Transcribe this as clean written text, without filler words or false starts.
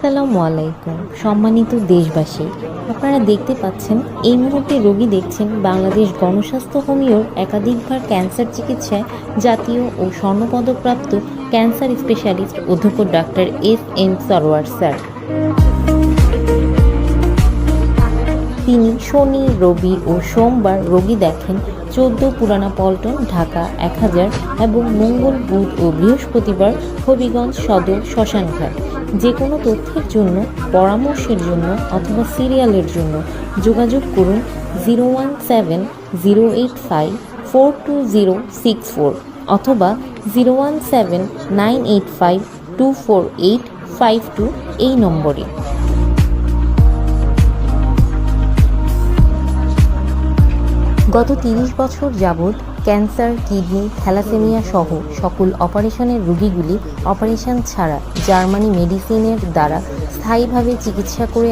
আসসালামু আলাইকুম সম্মানিত দেশবাসী, আপনারা দেখতে পাচ্ছেন এই মুহূর্তে রোগী দেখছেন বাংলাদেশ গণস্বাস্থ্য হোমিওর একাধিকবার ক্যান্সার চিকিৎসায় জাতীয় ও স্বর্ণপদকপ্রাপ্ত ক্যান্সার স্পেশালিস্ট অধ্যক্ষ ডাক্তার এস.এম. সরোয়ার স্যার। তিনি শনি, রবি ও সোমবার রোগী দেখেন 14 পুরানা পল্টন, ঢাকা 1000 এবং মঙ্গল, বুধ ও বৃহস্পতিবার হবিগঞ্জ সদর শ্মশানঘাট। যে কোনো তথ্যের জন্য, পরামর্শের জন্য অথবা সিরিয়ালের জন্য যোগাযোগ করুন 017-085-42064 অথবা 017-985-24852 এই নম্বরে। গত 30 বছর যাবৎ ক্যান্সার, কিডনি, থ্যালাসেমিয়া সহ সকল অপারেশনের রোগীগুলি অপারেশন ছাড়া জার্মানি মেডিসিনের দ্বারা স্থায়ীভাবে চিকিৎসা করে